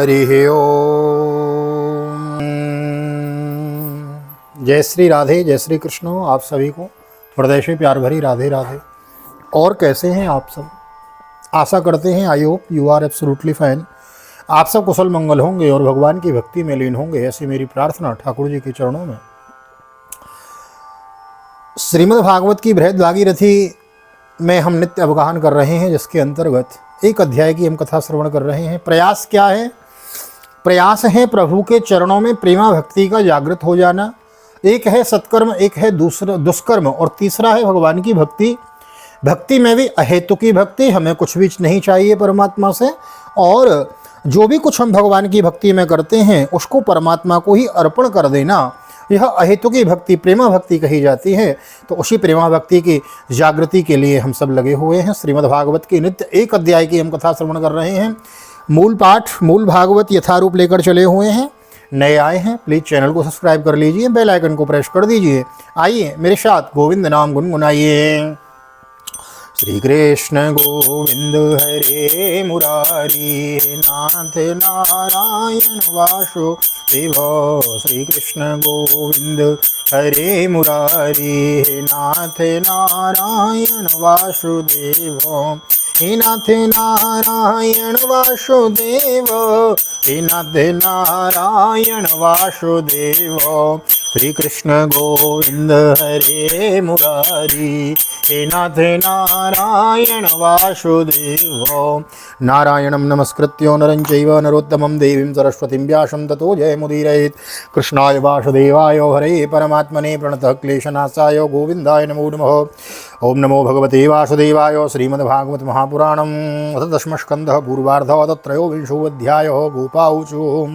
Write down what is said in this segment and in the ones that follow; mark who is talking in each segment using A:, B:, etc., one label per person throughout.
A: हरि ओम। जय श्री राधे, जय श्री कृष्ण। आप सभी को हृदय से प्यार भरी राधे राधे। और कैसे हैं आप सब? आशा करते हैं I hope you are absolutely fine. आप सब कुशल मंगल होंगे और भगवान की भक्ति में लीन होंगे, ऐसी मेरी प्रार्थना ठाकुर जी के चरणों में। श्रीमद् भागवत की बृहद भागीरथी में हम नित्य अवगाहन कर रहे हैं, जिसके अंतर्गत एक अध्याय की हम कथा श्रवण कर रहे हैं। प्रयास क्या है? प्रयास है प्रभु के चरणों में प्रेमा भक्ति का जागृत हो जाना। एक है सत्कर्म, एक है दूसरा दुष्कर्म, और तीसरा है भगवान की भक्ति। भक्ति में भी अहेतु की भक्ति, हमें कुछ भी नहीं चाहिए परमात्मा से, और जो भी कुछ हम भगवान की भक्ति में करते हैं उसको परमात्मा को ही अर्पण कर देना, यह अहेतु की भक्ति प्रेमा भक्ति कही जाती है। तो उसी प्रेमा भक्ति की जागृति के लिए हम सब लगे हुए हैं। श्रीमद् भागवत की नित्य एक अध्याय की हम कथा श्रवण कर रहे हैं। मूल पाठ, मूल भागवत यथारूप लेकर चले हुए हैं। नए आए हैं प्लीज़ चैनल को सब्सक्राइब कर लीजिए, बेल आइकन को प्रेस कर दीजिए। आइए मेरे साथ गोविंद नाम गुनगुनाइए। श्री कृष्ण गोविंद हरे मुरारी, नाथ नारायण वासुदेव। श्री कृष्ण गोविंद हरे मुरारी, नाथ नारायण वासुदेव। हे नाथ नारायण वासुदेव, हे नाथ नारायण वासुदेव। श्री कृष्ण गोविंद हरे मुरारी, हे नाथ नारायण वासुदेव। नारायणं नमस्कृत्य नरं चैव नरोत्तमं देवीं सरस्वतीं व्यासं ततो जयमुदीरयेत्। कृष्णाय वासुदेवाय हरे परमात्मने प्रणतः क्लेशनाशाय गोविन्दाय नमो नमः। ओम नमो भगवते वासुदेवाय। श्रीमद्भागवत महापुराणम् अथ दशमस्कन्धः पूर्वार्धः अथ त्रयोविंशोऽध्यायः। गोपाऊचु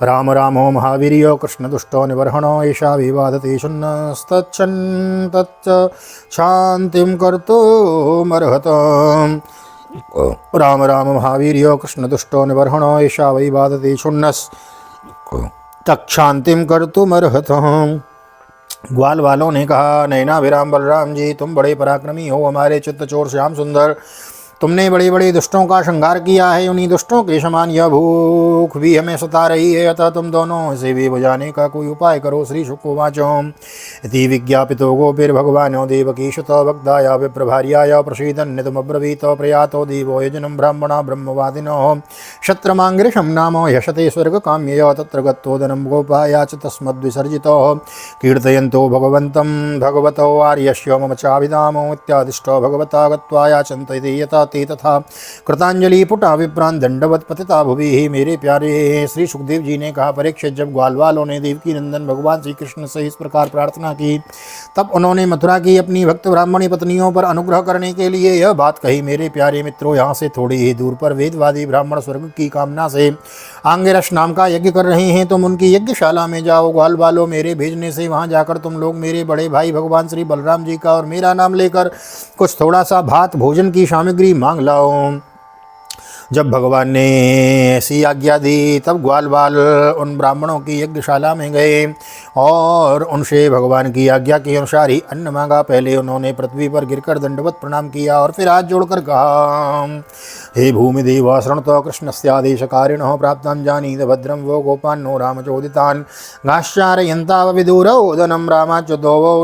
A: राम रामो महावीर्यो कृष्णदुष्टो निबर्हणो एषा विवादते शून्नस्तच्छन् तच्च शान्तिं कर्तुमर्हत। राम राम महावीर्यो कृष्णदुष्टो निबर्हणो एषा विवादते शून्नस्तच्छान्तिं कर्तुमर्हत। ग्वाल वालों ने कहा, नैनाभिराम बलराम जी, तुम बड़े पराक्रमी हो, हमारे चित्तचोर श्याम सुंदर, तुमने बड़े बड़े दुष्टों का श्रृंगार किया है। उन्हीं दुष्टों के समान यह भूख भी हमें सता रही है, अतः तुम दोनों से भी बुझाने का कोई उपाय करो। श्री शुकोवाचो इति विज्ञापितो गोपिर्भगवानो देवकीशुत भक्ताय विप्रभार्याय प्रसीदन्नितमब्रवीत। प्रयातो देवो यजनं ब्राह्मणा ब्रह्मवादिनो शत्रमाङ्गिरिशं नाम यशते स्वर्गकाम्यया। तत्र गत्तोदनं गोपायाच तस्मद्विसर्जितो कीर्तयन्तो भगवन्तं भगवतो आर्यस्य मम चाभिधामो इत्यादिष्टो भगवता गत्वा याचन्ते यथा ते तथा कृतांजलि पुटा विप्रान दंडवत पतिता भुवि। मेरे प्यारे श्री सुखदेव जी ने कहा, परीक्षित, जब ग्वाल वालों ने देवकी नंदन भगवान श्री कृष्ण से इस प्रकार प्रार्थना की, तब उन्होंने मथुरा की अपनी भक्त ब्राह्मणी पत्नियों पर अनुग्रह करने के लिए यह बात कही। मेरे प्यारे मित्रों, यहाँ से थोड़ी ही दूर पर वेदवादी ब्राह्मण स्वर्ग की कामना से आंगिरस नाम का यज्ञ कर रहे हैं। तुम उनकी यज्ञशाला में जाओ। ग्वाल वालों, मेरे भेजने से वहाँ जाकर तुम लोग मेरे बड़े भाई भगवान श्री बलराम जी का और मेरा नाम लेकर कुछ थोड़ा सा भात भोजन की सामग्री मांग लाओ। जब भगवान ने ऐसी आज्ञा दी, तब ग्वाल बाल उन ब्राह्मणों की यज्ञशाला में गए और उनसे भगवान की आज्ञा के अनुसार ही अन्न मांगा। पहले उन्होंने पृथ्वी पर गिरकर दंडवत प्रणाम किया और फिर हाथ जोड़कर कहा, हे भूमि देव, शृणुतो कृष्णस्यादेशकारिणः प्राप्तं जानीत भद्रं वो गोपान्नो रामचोदितान् घाश्चारयन्तावविदुरोदनं रामाच्युतो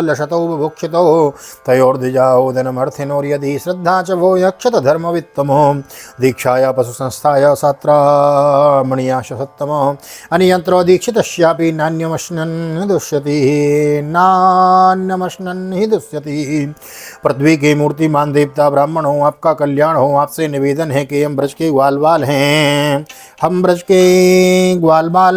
A: लशतो बुभुक्षितो तयोर्द्विजाओदनमर्थिनोर्यदि श्रद्धा च वो यक्षत धर्मवित्तमो दीक्षाया पशु संस्थाया सात्रामणियाश सत्तम अन्यंत्र दीक्षितस्यापि नान्यमश्नन् दुष्यति नान्यमश्नन् ही दुष्यति। पृथ्वी के मूर्तिमान देवता ब्राह्मणों, आपका कल्याण हो। आपसे निवेदन है कि हम ब्रज के ग्वालबाल हैं, हम ब्रज के ग्वालबाल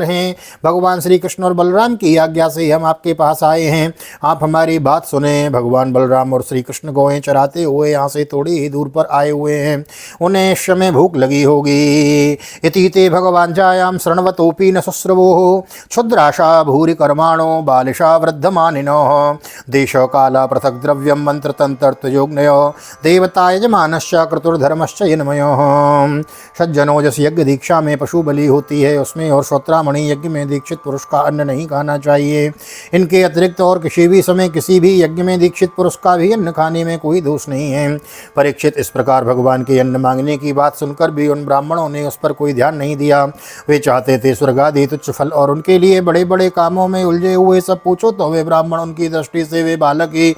A: हैं। भगवान श्री कृष्ण और बलराम की आज्ञा से हम आपके पास आए हैं। आप हमारी बात सुने। भगवान बलराम और श्री कृष्ण गौएं चराते हुए यहाँ से थोड़ी ही दूर पर आए हुए हैं। उन्हें इस समय भूख लगी होगी। इति ते भगवान जायाम शृण्वतोपि न शुश्रवो क्षुद्राशा भूरि कर्माणो बालिशा वृद्धमानिनो देश काला पृथक द्रव्यम मंत्र तंत्रयोग्नयो देवता यजमानश्च क्रतुर्धर्मश्च यन्मयो। सज्जनों, जिस यज्ञ दीक्षा में पशु बलि होती है उसमें और श्रोत्रामणि यज्ञ में दीक्षित पुरुष का अन्न नहीं खाना चाहिए। इनके अतिरिक्त और किसी भी समय किसी भी यज्ञ में दीक्षित पुरुष का भी अन्न खाने में कोई दोष नहीं है। परीक्षित, इस प्रकार भगवान के अन्न मांगने की बात सुनकर भी उन ब्राह्मणों ने उस पर कोई ध्यान नहीं दिया। वे चाहते थे स्वर्ग आदि तुच्छ फल और उनके लिए बड़े बड़े कामों में उलझे हुए सब पूछो तो वे ब्राह्मण उनकी दृष्टि से वे बालक ही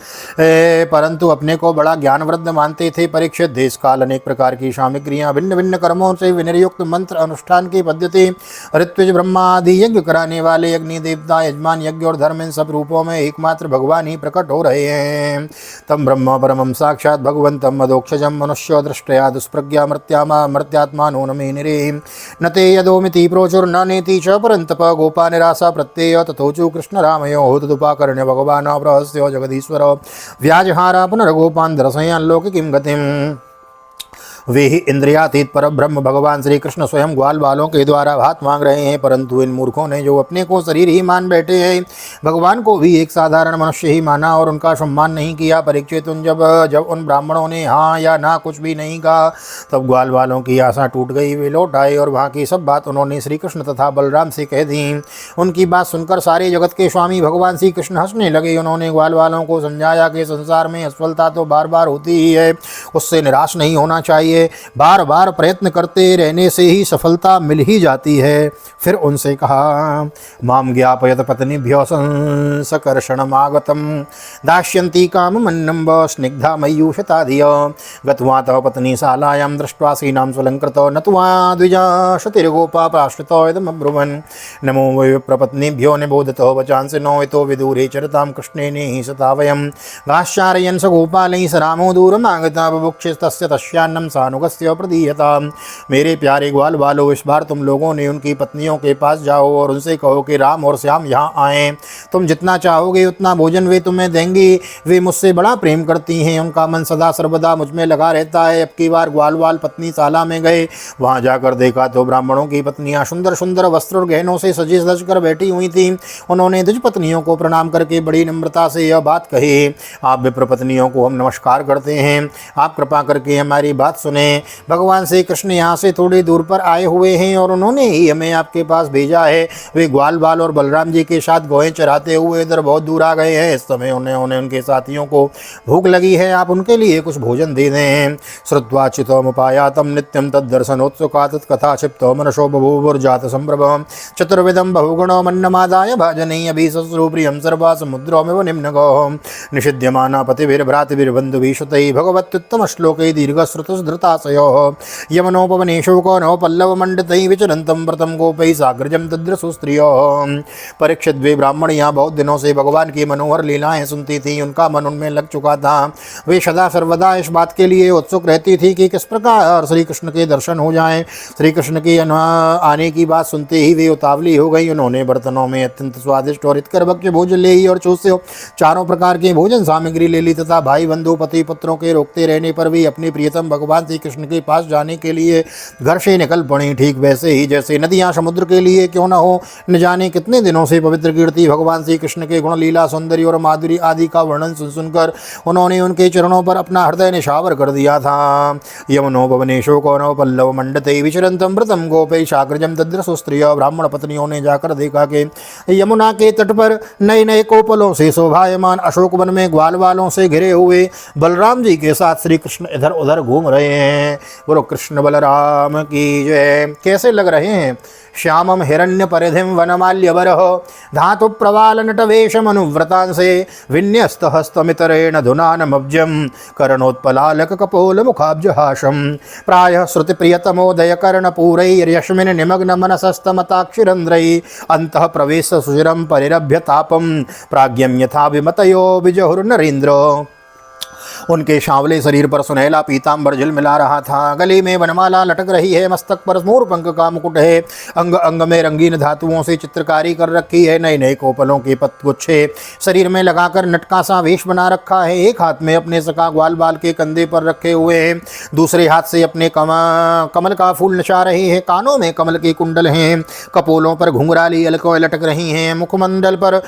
A: परंतु अपने को बड़ा ज्ञानवृद्ध मानते थे। परीक्षित, देश काल अनेक प्रकार की सामग्रियां भिन्न भिन्न कर्मों से विनिर्युक्त मंत्र अनुष्ठान की पद्धति ऋत्विज ब्रह्मा आदि यज्ञ कराने वाले अग्नि देवता यजमान यज्ञ और धर्म इन सब रूपों में एकमात्र भगवान ही प्रकट हो रहे हैं। तम ब्रह्म परमं साक्षात भगवंतम मदोक्षजम मनुष्य दृष्टया दुष्प्रज्ञा मर्त्यात्मा नो नमे निरे न ते यदोमिति प्रोचुर न नेति च परंतप गोपा निराशा प्रत्यय तथोचु कृष्ण रामयो होतुपाकर्ण्य भगवान प्रहस्यो जगदीश्वर व्याजहारा पुनर्गोपान दर्शयन् लोके किं गतिम्। वे ही इंद्रियातीत पर ब्रह्म भगवान श्री कृष्ण स्वयं ग्वाल बालों के द्वारा भात मांग रहे हैं, परंतु इन मूर्खों ने जो अपने को शरीर ही मान बैठे हैं भगवान को भी एक साधारण मनुष्य ही माना और उनका सम्मान नहीं किया। परीक्षित, जब उन ब्राह्मणों ने हाँ या ना कुछ भी नहीं कहा तब ग्वाल बालों की आशा टूट गई। वे लौट आए और वहाँ की सब बात उन्होंने श्री कृष्ण तथा बलराम से कह दी। उनकी बात सुनकर सारे जगत के स्वामी भगवान श्री कृष्ण हंसने लगे। उन्होंने ग्वाल बालों को समझाया कि संसार में असफलता तो बार बार होती ही है, उससे निराश नहीं होना चाहिए, बार बार प्रयत्न करते रहने से ही सफलता मिल ही जाती है। फिर उनसे कहा, माम ज्ञापयत पत्नीभ्यो संसकर्षणमागतम दास्यन्ति काममन्नं स्निग्धा मयूषताधिय गत्वा तव पत्नी शालायां दृष्ट्वा सीनां स्वलंकृतो नत्वा द्विजा शतिर्गोपा प्राश्रितो इदमब्रुवन् नमो वै प्रपत्नीभ्यो निबोधतो वचांसिनो यतो विदूरे चरतां कृष्णेन हि सता वयं गाश्चारयन् स गोपालैः स रामो दूरमागता बुभुक्षिस्तस्य तस्यान्नं सानुगस्य प्रदीयता। मेरे प्यारे ग्वाल बालो, इस बार तुम लोगों ने उनकी पत्नियों के पास जाओ और उनसे कहो कि राम और श्याम यहाँ आएँ। तुम जितना चाहोगे उतना भोजन वे तुम्हें देंगी। वे मुझसे बड़ा प्रेम करती हैं, उनका मन सदा सर्वदा मुझ में लगा रहता है। अब की बार ग्वाल पत्नीशाला में गए, वहाँ जाकर देखा तो ब्राह्मणों की पत्नियाँ सुंदर सुंदर वस्त्र और गहनों से सजी सज कर बैठी हुई थीं। उन्होंने द्विज पत्नियों को प्रणाम करके बड़ी नम्रता से यह बात कही, आप विप्र पत्नियों को हम नमस्कार करते हैं, आप कृपा करके हमारी बात सुने। भगवान श्री कृष्ण यहाँ से थोड़ी दूर पर आए हुए हैं और उन्होंने ही हमें आपके पास भेजा है। वे ग्वाल बाल और बलराम जी के साथ गौएं चराते हुए इधर बहुत दूर आ गए हैं। इस समय उन्हें उनके साथियों को भूख लगी है, आप उनके लिए कुछ भोजन दे दें। श्रुत्वा चितोमुपायातं नित्यं तद्दर्शनोत्सुका तत्कथा क्षिप्तो मनसो बभूवुर्जात संभ्रमः चतुर्विधं बहुगुणो मन्नमादाय भाजनेयभिशस्रु प्रियं सर्वा समुद्रोमिव निम्नगो निषिध्यमाना पतिभिर्भ्रातृभिर्बन्धुभिः श्रुतैः भगवत्युत्तम श्लोके दीर्घश्रुतुर्धृताशयो यमनोपवने शोको नो पल्लवमण्डितैः विचरन्तं व्रतं गोपैः साग्रजं तद्रसु स्त्रियोः। परीक्षित, वे ब्राह्मण यहाँ बहुत दिनों से भगवान की मनोहर लीलाएं सुनती थीं। उनका मन उनमें लग चुका था। वे सदा सर्वदा इस बात के लिए उत्सुक रहती थी कि किस प्रकार श्री कृष्ण के दर्शन हो जाएं। श्री कृष्ण के आने की बात सुनते ही वे उतावली हो गई। उन्होंने बर्तनों में अत्यंत स्वादिष्ट और हितकर भक्ष्य भोजन ले ही और चूसे चारों प्रकार के भोजन सामग्री ले ली तथा भाई बंधु पति पुत्रों के रोकते रहने पर भी अपने प्रियतम भगवान श्री कृष्ण के पास जाने के लिए घर से निकल पड़ी। ठीक वैसे ही जैसे नदियाँ समुद्र के लिए क्यों न हो, न जाने कितने दिनों से पवित्र कीर्ति भगवान श्री कृष्ण के गुण लीला सौंदर्य और माधुरी आदि का वर्णन सुन सुनकर उन्होंने उनके चरणों पर अपना हृदय निशावर कर दिया था। यमुनोपवने शोको पल्लव मंडते विचरंतम व्रतम गोपै शाग्रजम तद्रसु स्त्रिय। ब्राह्मण पत्नियों ने जाकर देखा कि यमुना के तट पर नए नए कोपलों से शोभायमान अशोक वन में ग्वाल बालों से घिरे हुए बलराम जी के साथ श्री कृष्ण इधर उधर घूम रहे हैं। बोलो कृष्ण बलराम की जय। कैसे लग रहे हैं? श्यामम हिरण्य परिधिम वनमाल्यवरः धातु प्रवाल नटवेशमनुव्रतांसे विन्यस्त हस्तमितरेण धुनानमब्जं करणोत्पलालक कपोल मुखाब्जहासं प्रायः श्रुति प्रियतमोदय कर्णपूरैर्यश्मिन् निमग्न मनसस्तमताक्षिरंद्रैः अंतः प्रवेश सुचिरं परिरभ्य तापं प्राज्ञं यथा विमतयो विजहुर्नरेन्द्र। उनके सांवले शरीर पर सुनहला पीताम्बर झिलमिला रहा था। गले में वनमाला लटक रही है, मस्तक पर मोर पंख का मुकुट है, अंग अंग में रंगीन धातुओं से चित्रकारी कर रखी है, नए नए कोपलों के पत्तगुच्छे शरीर में लगाकर नटका सा वेश बना रखा है। एक हाथ में अपने सका ग्वाल बाल के कंधे पर रखे हुए हैं, दूसरे हाथ से अपने कमल का फूल नचा रहे हैं। कानों में कमल के कुंडल हैं, कपोलों पर घुंघराली अलकों लटक रही हैं, मुखमंडल पर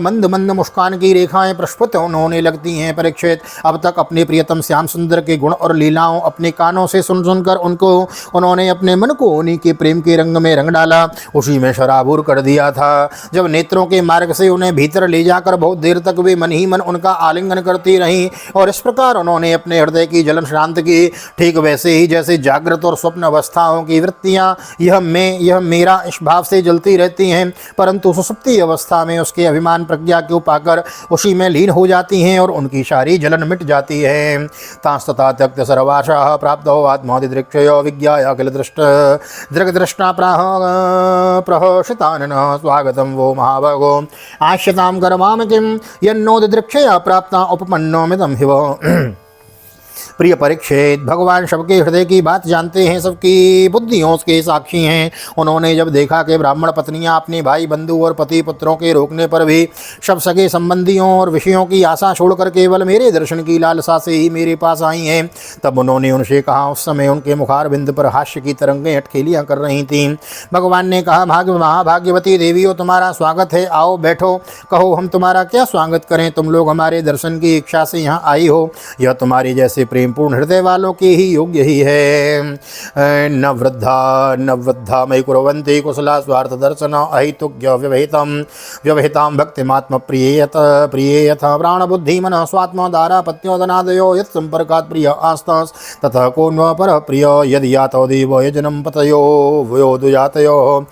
A: मंद मंद मुस्कान की रेखाएं प्रस्फुट होने लगती हैं। परीक्षित, अब तक अपने प्रियतम श्याम सुंदर के गुण और लीलाओं अपने कानों से सुन सुनकर उन्होंने अपने मन को उन्हीं के प्रेम के रंग में रंग डाला, उसी में शराबूर कर दिया था। जब नेत्रों के मार्ग से उन्हें भीतर ले जाकर बहुत देर तक वे मन ही मन उनका आलिंगन करती रहीं और इस प्रकार उन्होंने अपने हृदय की जलन शांत की। ठीक वैसे ही जैसे जागृत और स्वप्न अवस्थाओं की वृत्तियां यह मैं यह मेरा इस भाव से जलती रहती हैं, परंतु सुसुप्ति अवस्था में उसके अभिमान प्रज्ञा को पाकर उसी में लीन हो जाती हैं और उनकी सारी जलन मिट जाती है। तांस्तथा त्यक्त सर्वाशाः प्राप्तो आत्मादिदृक्षयो विज्ञाय अखिल दृष्ट दृग्दृष्टा प्रहर्षितानन स्वागतं वो महाभगो आश्यतां कर्मां किं यन्नोदिदृक्षया प्राप्ता उपपन्नो मिदं हिव। प्रिय परीक्षित, भगवान सबके हृदय की बात जानते हैं, सबकी बुद्धियों के साक्षी हैं। उन्होंने जब देखा कि ब्राह्मण पत्नियां अपने भाई बंधु और पति पुत्रों के रोकने पर भी सब सगे संबंधियों और विषयों की आशा छोड़कर केवल मेरे दर्शन की लालसा से ही मेरे पास आई हैं, तब उन्होंने उनसे कहा। उस समय उनके मुखारबिंद पर हास्य की तरंगें अटखेलियाँ कर रही थीं। भगवान ने कहा, महाभाग्यवती देवियों, तुम्हारा स्वागत है, आओ बैठो, कहो हम तुम्हारा क्या स्वागत करें। तुम लोग हमारे दर्शन की इच्छा से यहाँ आई हो, यह तुम्हारे जैसे प्रेमपूर्ण हृदय वालों के ही योग्य ही है। न वृद्धा मयि कुर्वन्ति कुशला स्वार्थ दर्शन अहितुज्ञ व्यवहितां भक्तिमात्म प्रिये यथा प्राण बुद्धि मन स्वात्म दारा पत्योदनादयो यत् संपर्कात् प्रिय आस्तास् ततः को न पर प्रिय यदि यातो देव यजनं पतयो वयो दुजातयो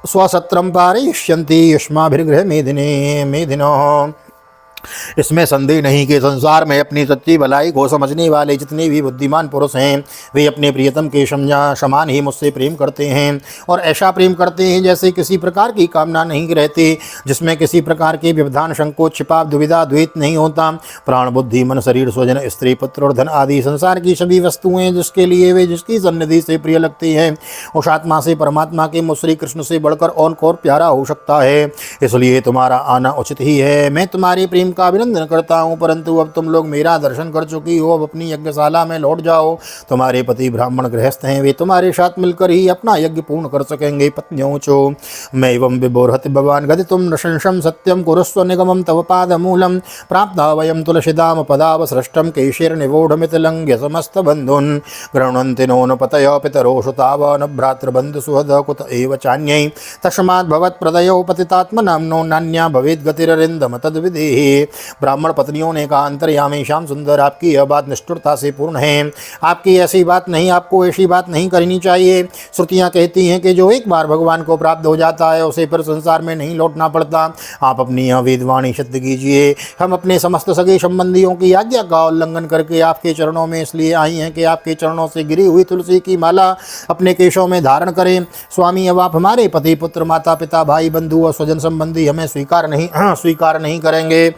A: स्वसत्रं पारयिष्यन्ति युष्माभिर्गृह मेदिनो। इसमें संदेह नहीं कि संसार में अपनी सच्ची भलाई को समझने वाले जितने भी बुद्धिमान पुरुष हैं वे अपने प्रियतम के समान ही मुझसे प्रेम करते हैं और ऐसा प्रेम करते हैं जैसे किसी प्रकार की कामना नहीं रहती, जिसमें किसी प्रकार के व्यवधान संकोच छिपाव दुविधा द्वैत नहीं होता। प्राण बुद्धि मन शरीर स्वजन स्त्री पुत्र और धन आदि संसार की सभी वस्तुएं जिसके लिए वे जिसकी सन्निधि से प्रिय लगती हैं, उस आत्मा से परमात्मा के मुझ श्री कृष्ण से बढ़कर और प्यारा हो सकता है। इसलिए तुम्हारा आना उचित ही है। मैं तुम्हारे प्रेम का अभिनंदन करता हूँ, परंतु अब तुम लोग मेरा दर्शन कर चुकी हो, अब अपनी यज्ञशाला में लौट जाओ। तुम्हारे पति ब्राह्मण गृहस्थ हैं, वे तुम्हारे साथ मिलकर ही अपना यज्ञ पूर्ण कर सकेंगे। पत्न्यों चो मैं एवं विबोहति भगवान गति तुम नशंसम सत्यम कुरुस्व निगमम तव पाद मूलम प्राप्त वयम तुलसीदाम पदावसृष्टम केशेर निवोढ़मितलंघ्य समस्त बंधुन गृह्णन्ति नोन पतय पितरो सुतावन भ्रातृबंधु सुहद कुत एव चान्यै तस्मात् भवत् प्रदयो पतितात्मनां नो नान्या भवेद् गतिररिन्दम तद्विदेहि। ब्राह्मण पत्नियों ने कहा, अंतर्यामी श्याम सुंदर, आपकी यह बात निष्ठुरता से पूर्ण है। आपकी ऐसी बात नहीं, आपको ऐसी बात नहीं करनी चाहिए। श्रुतियाँ कहती हैं कि जो एक बार भगवान को प्राप्त हो जाता है उसे फिर संसार में नहीं लौटना पड़ता। आप अपनी यह वेदवाणी सिद्ध कीजिए। हम अपने समस्त सगे संबंधियों की आज्ञा का उल्लंघन करके आपके चरणों में इसलिए आई हैं कि आपके चरणों से गिरी हुई तुलसी की माला अपने केशों में धारण करें। स्वामी, अब आप हमारे पति पुत्र माता पिता भाई बंधु और स्वजन संबंधी हमें स्वीकार नहीं करेंगे,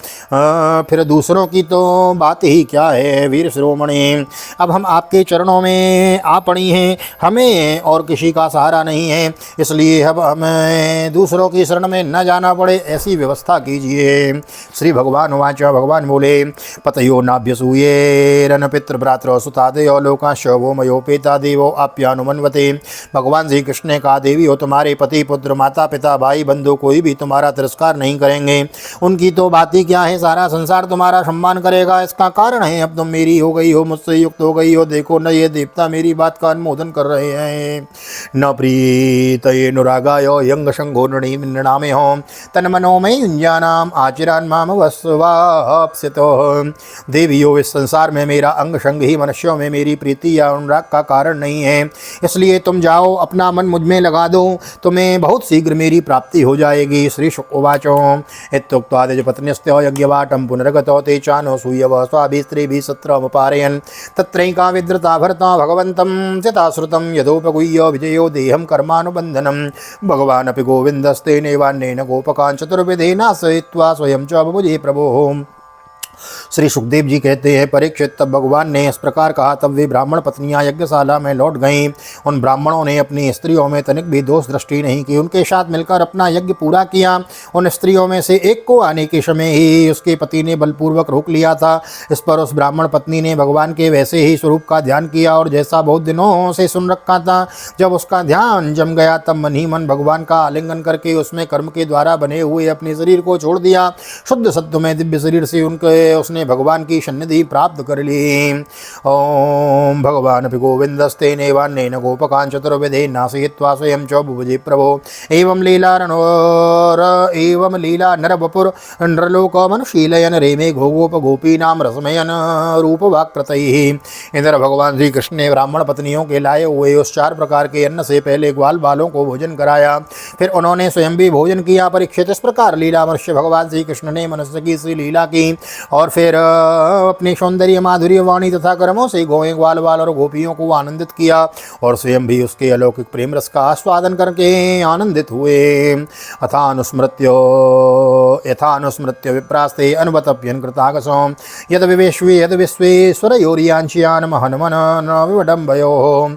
A: फिर दूसरों की तो बात ही क्या है। वीर शिरोमणि, अब हम आपके चरणों में आ पड़ी हैं, हमें और किसी का सहारा नहीं है, इसलिए अब हमें दूसरों की शरण में न जाना पड़े, ऐसी व्यवस्था कीजिए। श्री भगवान वाच, भगवान बोले, पतयो नाभ्यसूयेरन पितृ भ्रातृ सुतादयो लोकाश्च वो मयोपेता देवो आप्यानुमन्वते। भगवान श्री कृष्ण ने कहा, देवी हो, तुम्हारे पति पुत्र माता पिता भाई बंधु कोई भी तुम्हारा तिरस्कार नहीं करेंगे। उनकी तो बात ही क्या है, सारा संसार तुम्हारा सम्मान करेगा। इसका कारण है अब तुम मेरी हो गई हो, मुझसे युक्त हो गई हो। देखो न, ये देवता मेरी बात का अनुमोदन कर रहे हैं। न प्रीत ये अनुरागाय यंग संघो नृणामे हो तन्मनोमय युंजानाम आचिरान माम वस्वाप्सितो। देवियों, इस संसार में मेरा अंग संग ही मनुष्यों में मेरी प्रीति या अनुराग का कारण नहीं है, इसलिए तुम जाओ, अपना मन मुझ में लगा दो, तुम्हें बहुत शीघ्र मेरी प्राप्ति हो जाएगी। श्री शुकवाचो इत्युक्त्वा पत्न्यस्त्य यज्ञवाटं पुनर्गतो ते चानो सूयव स्वाभिस्त्रीभिः सत्रमुपारयन् तत्रैका विद्रता भरता भगवन्तं चिताश्रुतं यदोपगुह्य विजयो देहं कर्मानुबन्धनं भगवानपि गोविन्दस्तेनैवान्येन गोपकान् चतुर्विधेना सहित्वा स्वयं च बभुजे प्रभोः। श्री सुखदेव जी कहते हैं, परीक्षित, तब भगवान ने इस प्रकार कहा, तब वे ब्राह्मण पत्नियां यज्ञशाला में लौट गईं। उन ब्राह्मणों ने अपनी स्त्रियों में तनिक भी दोष दृष्टि नहीं की, उनके साथ मिलकर अपना यज्ञ पूरा किया। उन स्त्रियों में से एक को आने के समय ही उसके पति ने बलपूर्वक रोक लिया था। इस पर उस ब्राह्मण पत्नी ने भगवान के वैसे ही स्वरूप का ध्यान किया और जैसा बहुत दिनों से सुन रखा था, जब उसका ध्यान जम गया तब मन ही मन भगवान का आलिंगन करके उसमें कर्म के द्वारा बने हुए अपने शरीर को छोड़ दिया। शुद्ध सत्व में दिव्य शरीर से उसने भगवान की सन्निधि प्राप्त कर ली। ओम भगवान अपि गोविंदस्ते नैवान्येन गोपकान् चतुर्विधे नासयित्वा स्वयं च बुभुजे प्रभो एवं लीला नरवपुर नृलोकमनुशीलयन रेमे गोप गोपीनाम रसमयन रूपवाकृतैः। इधर भगवान श्री कृष्ण ने ब्राह्मण पत्नियों के लाए हुए उस 4 प्रकार के अन्न से पहले ग्वाल बालों को भोजन कराया, फिर उन्होंने स्वयं भी भोजन किया। परीक्षित इस प्रकार लीला मनुष्य भगवान श्री कृष्ण ने मनुष्य की सी लीला की और फिर अपने सौंदर्य माधुर्य वाणी तथा कर्मों से गोए ग्वाल बाल और गोपियों को आनंदित किया और स्वयं भी उसके अलौकिक प्रेम रस का आस्वादन करके आनंदित हुए। यथानुस्मृत्य विप्रास्ते अनुवतप्यन कृतागसों यद विश्वेश्वरयोरियांश्यान महनमन न विवडम्बयोः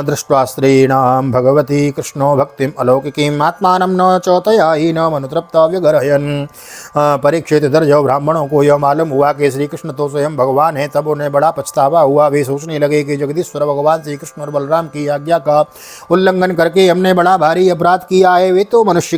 A: दृष्ट्वा स्त्रीणां भगवती कृष्णो भक्तिम अलौकिकीं आत्मानं न च तया ही न मनुतृप्त व्यगरहयन्। परीक्षित इधर जब ब्राह्मणों को यह मालूम हुआ कि श्री कृष्ण तो स्वयं भगवान है, तब उन्हें बड़ा पछतावा हुआ। वे सोचने लगे कि जगदीश्वर भगवान श्री कृष्ण और बलराम की आज्ञा का उल्लंघन करके हमने बड़ा भारी अपराध किया है। वे तो मनुष्य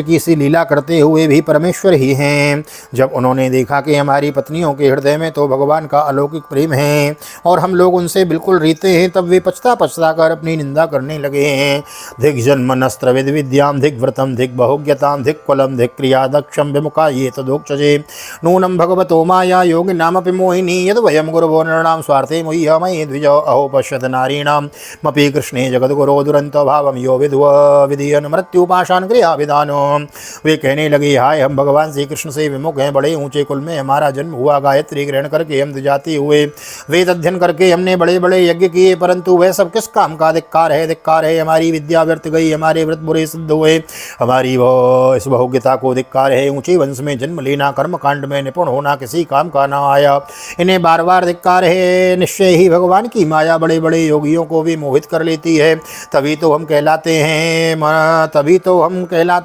A: की सी लीला करते हुए भी परमेश्वर ही हैं। जब उन्होंने देखा कि हमारी पत्नियों के हृदय में तो भगवान का अलौकिक प्रेम है और हम लोग उनसे बिल्कुल रीते हैं, तब वे पछता कर अपनी निंदा करने लगे हैं। धिक जन्मनस्त्र विद विद्याम धिक व्रतम धिक बहुज्ञताम धिक कुलम धिक क्रिया दक्षम विमुखा ये तदोक्षजे नूनम भगवतो माया योगी नामपि मोहिनी यद वयम गुरुवो नृणाम स्वार्थे मुह्य मयि द्विजो अहो पश्यत नारीणाम मपि कृष्णे जगद्गुरो दुरंतो भावम यो विधीयन मृत्युपाशान क्रिया विधानो। वे कहने लगे, हाय हम भगवान श्री कृष्ण से विमुख हैं, बड़े ऊंचे कुल में हमारा जन्म हुआ, गायत्री ग्रहण करके हम द्विजाति हुए, वेद अध्ययन करके हमने बड़े बड़े यज्ञ किए, परंतु वह सब किस काम का? धिक्कार है। हमारी विद्या व्यर्थ गई, हमारे व्रत बुरे सिद्ध हुए, हमारी इस बहुज्ञता को धिक्कार है। ऊंचे वंश में जन्म लेना, कर्म कांड में निपुण होना किसी काम का ना आया, इन्हें बार बार धिक्कार है। निश्चय ही भगवान की माया बड़े बड़े योगियों को भी मोहित कर लेती है, तभी तो हम कहलाते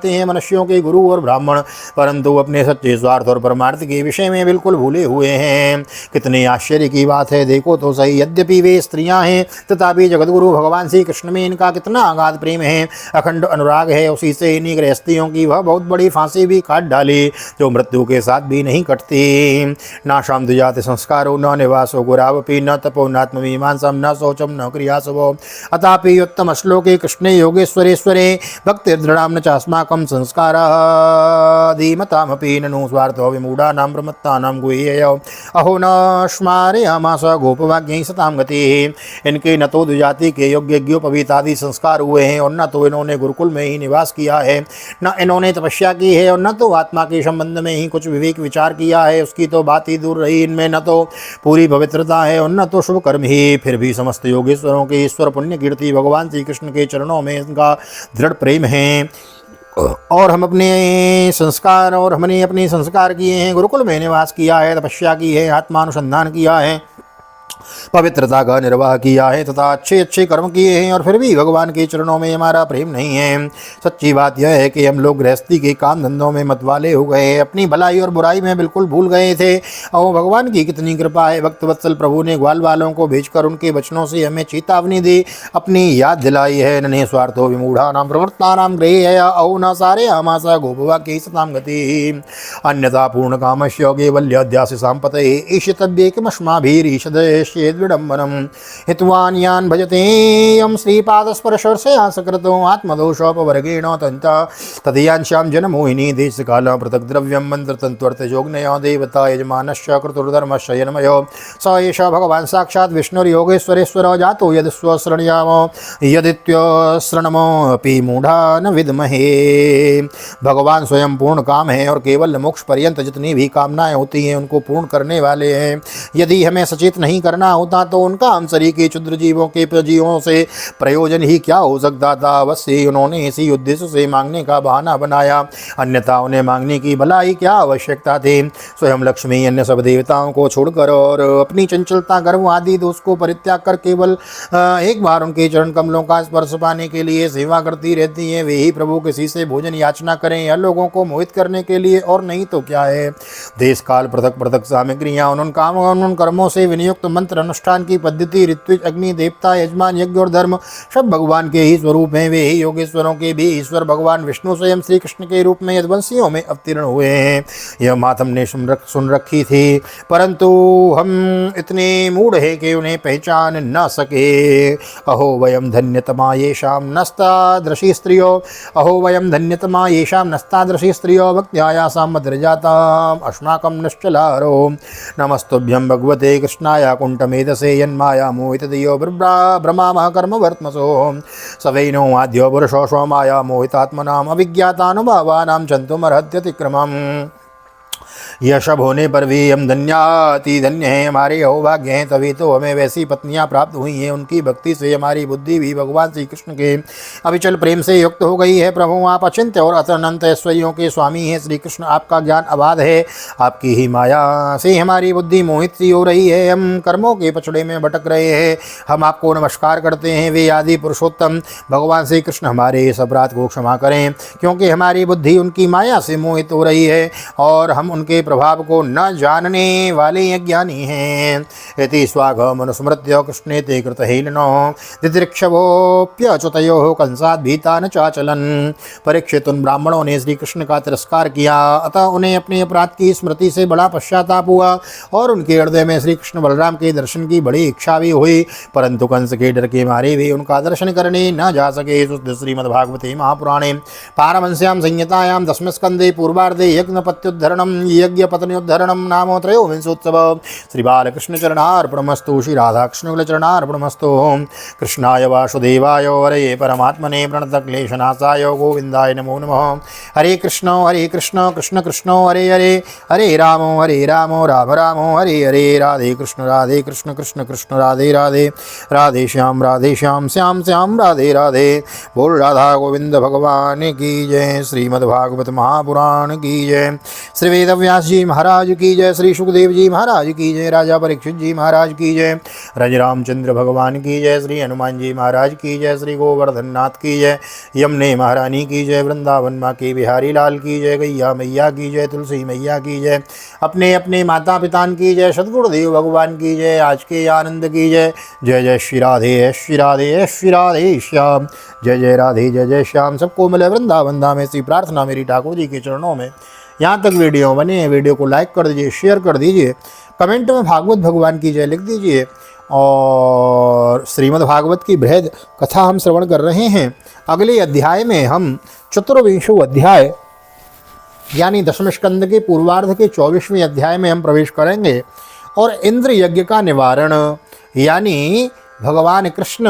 A: हैं मनुष्यों के गुरु और ब्राह्मण, परंतु अपने सच्चे स्वार्थ और परमार्थ के विषय में बिल्कुल भूले हुए हैं। कितने आश्चर्य की बात है, देखो तो सही। यद्यपि वे स्त्रियां हैं तथापि जगतगुरु भगवान श्री कृष्ण में इनका कितना अगाध प्रेम है, अखंड अनुराग है। उसी से इन्हीं गृहस्थियों की वह बहुत बड़ी फांसी भी काट डाली जो मृत्यु के साथ भी नहीं कटती। ना शाम दुजात संस्कारो न निवासो गुरावपि न तपो नात्म मीमांसम न शौचम न क्रियासवो अतापि उत्तम श्लोके कृष्णे योगेश्वरेश्वरे भक्तिर्दृढ़ां न चास्माकं संस्कारादिमतामपि ननु स्वार्थो विमूढानां प्रमत्तानां गुह्ययो अहो न स्मारयामास गोपवाक्यैः सतां गतिः। इनके न तो द्विजाति के योग्य ज्ञोपवीतादि संस्कार हुए हैं और न तो इन्होंने गुरुकुल में ही निवास किया है, न इन्होंने तपस्या की है और न तो आत्मा के संबंध में ही कुछ विवेक विचार किया है, उसकी तो बात ही दूर रही। इनमें न तो पूरी पवित्रता है और न तो शुभ कर्म ही। फिर भी समस्त योगेश्वरों के ईश्वर पुण्य कीर्ति भगवान श्री कृष्ण के चरणों में इनका दृढ़ प्रेम है और हमने अपने संस्कार किए हैं, गुरुकुल में निवास किया है, तपस्या की है, आत्मानुसंधान किया है, पवित्रता का निर्वाह किया है तथा अच्छे अच्छे कर्म किए हैं और फिर भी भगवान के चरणों में हमारा प्रेम नहीं है। सच्ची बात यह है कि हम लोग गृहस्थी के काम धंधों में मतवाले हो गए, अपनी भलाई और बुराई में बिल्कुल भूल गए थे। और भगवान की कितनी कृपा है, भक्त वत्सल प्रभु ने ग्वाल वालों को भेजकर उनके वचनों से हमें चेतावनी दी, अपनी याद दिलाई है। नन्हे स्वार्थो विमूढ़ानां प्रवृत्तानां गृहे औ न सारे आमासा गोपवाक्यैः सतां गतिः अन्यथा पूर्ण कामस्य केवल्याध्यास्य साम्पतये ईशितव्ये किमस्माभिरीषदेश्येद् विडम्बनम हितवान यान भजते यम श्रीपादस्पर्शर्षया सकृतो आत्मदोषोपवर्गेण तदयांश्याम जनमोहिनी देशकाल पृथक द्रव्यम मंत्रतंत्वर्तयोग्नयो देवता यजमानस्य कृतुर्धर्मस्य यन्मयो स एष भगवान साक्षात् विष्णुर्योगेश्वरेश्वर जातो यदिस्वश्रणयामो यदित्योश्रणमोऽपि मूढ़ा न विद्महे। भगवान स्वयं पूर्ण काम है और केवल मोक्ष पर्यंत जितनी भी कामनाएं होती हैं उनको पूर्ण करने वाले हैं। यदि हमें सचेत नहीं करना होता तो उनका हम शरीर के क्षुद्र जीवों के प्रजीवों से प्रयोजन ही क्या हो सकता था। अवश्य उन्होंने इसी उद्देश्य से मांगने का बहाना बनाया, अन्यथा उन्हें मांगने की भलाई क्या आवश्यकता थी। स्वयं लक्ष्मी अन्य सब देवताओं को छोड़कर और अपनी चंचलता गर्व आदि दोष को परित्याग कर केवल एक बार उनके चरण कमलों का स्पर्श पाने के लिए सेवा करती रहती हैं। वे ही प्रभु किसी से भोजन याचना करें या लोगों को मोहित करने के लिए, और नहीं तो क्या है। देश काल पृथक पृथक सामग्रियाँ उन कर्मों से विनियुक्त मंत्र शास्त्र अनुष्ठान की पद्धति, ऋत्विज, अग्नि, देवता, यजमान, यज्ञ और धर्म सब भगवान के ही स्वरूप हैं। वे ही योगेश्वरों के भी ईश्वर भगवान विष्णु स्वयं श्री कृष्ण के रूप में यदुवंशियों में अवतीर्ण हुए हैं। यह बात हमने सुन रखी थी, परंतु हम इतने मूढ़ हैं कि उन्हें पहचान न सके। अहो वयम धन्यतमा येषां नस्तादृशी स्त्रियो, अहो वयम धन्यतमा येषां नस्तादृशी स्त्रियो भक्त्यायासां मद्रजाताम् अस्माकं निश्चलारो। नमस्तुभ्यं भगवते कृष्णाय कुण्ठमेधसे यन्माया मोहितधियो भ्रमामः कर्मवर्त्मसो। सवैनो आद्यो पुरुषो स्वमाया मोहितात्मनाम् अभिज्ञातानुभावानां चन्तुमर्हत्यतिक्रमम्। यह सब होने पर भी हम धन्याति धन्य हैं, हमारे अहोभाग्य हैं, तभी तो हमें वैसी पत्नियां प्राप्त हुई हैं। उनकी भक्ति से हमारी बुद्धि भी भगवान श्री कृष्ण के अविचल प्रेम से युक्त हो गई है। प्रभु आप अचिंत्य और अनंत ऐश्वर्यों के स्वामी हैं। श्री कृष्ण आपका ज्ञान अबाध है, आपकी ही माया से हमारी बुद्धि मोहित सी हो रही है। हम कर्मों के पछड़े में भटक रहे हैं। हम आपको नमस्कार करते हैं। वे आदि पुरुषोत्तम भगवान श्री कृष्ण हमारे इस अपराध को क्षमा करें, क्योंकि हमारी बुद्धि उनकी माया से मोहित हो रही है और हम उनके प्रभाव को न जानने वाले अज्ञानी हैं। इति स्वागमनुस्मृत्य कृष्णे ते कृतहेलिनो दिदृक्षवोऽप्यच्युतयोः कंसात् भीता न चाचलन। परीक्षित उन ब्राह्मणों ने श्री कृष्ण का तिरस्कार किया, अतः उन्हें अपने अपराध की स्मृति से बड़ा पश्चाताप हुआ और उनके हृदय में श्री कृष्ण बलराम के दर्शन की बड़ी इच्छा भी हुई, परंतु कंस के डर के मारे भी उनका दर्शन करने न जा सके। श्रीमद्भागवते महापुराणे पारमहंस्यां संहितायां 10वें स्कंदे पूर्वार्धे यज्ञपत्युद्धरणं यज्ञपत्न्युद्धरणं नाम त्रयोविंशोत्सव। श्री बालकृष्ण चरणार्पणमस्तु। श्री राधाकृष्ण चरणार्पणमस्तु। कृष्णाय वासुदेवाय हरे परमात्मने प्रणतक्लेशनाशाय गोविंदाय नमो नमः। हरे कृष्ण कृष्ण कृष्ण हरे हरे, हरे राम राम राम हरे हरे। राधे कृष्ण कृष्ण कृष्ण राधे राधे, राधे श्याम श्याम श्याम राधे राधे। बोल राधा गोविंद भगवान की जय। श्रीमद्भागवत महापुराण की जय। श्री वेदव्यास जी महाराज की जय। श्री सुखदेव जी महाराज की जय। राजा परीक्षित जी महाराज की जय। रजरामचंद्र भगवान की जय। श्री हनुमान जी महाराज की जय। श्री गोवर्धन नाथ की जय। यमुने महारानी की जय। वृंदावन माँ के बिहारी लाल की जय। गैया मैया की जय। तुलसी मैया की जय। अपने अपने माता पिता की जय। सद्गुरुदेव भगवान की जय। आज के आनंद की जय। जय जय श्री राधे श्री राधे श्री राधे श्याम। जय जय राधे जय जय श्याम। सबको मिले वृंदावन धाम। ऐसी प्रार्थना मेरी ठाकुर जी के चरणों में। यहाँ तक वीडियो बने, वीडियो को लाइक कर दीजिए, शेयर कर दीजिए, कमेंट में भागवत भगवान की जय लिख दीजिए। और श्रीमद् भागवत की बृहद कथा हम श्रवण कर रहे हैं। अगले अध्याय में हम चतुर्विंशो अध्याय यानी 10वें स्कंद के पूर्वार्ध के 24वें अध्याय में हम प्रवेश करेंगे। और इंद्र यज्ञ का निवारण यानी भगवान कृष्ण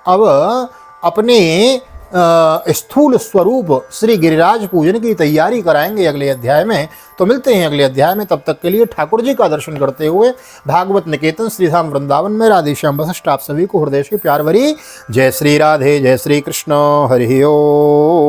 A: अब अपने स्थूल स्वरूप श्री गिरिराज पूजन की तैयारी कराएंगे अगले अध्याय में। तो मिलते हैं अगले अध्याय में। तब तक के लिए ठाकुर जी का दर्शन करते हुए भागवत निकेतन श्रीधाम वृंदावन में राधे श्याम वशिष्ठ आप सभी को हृदय से प्यार भरी जय श्री राधे। जय श्री कृष्ण। हरि ओम।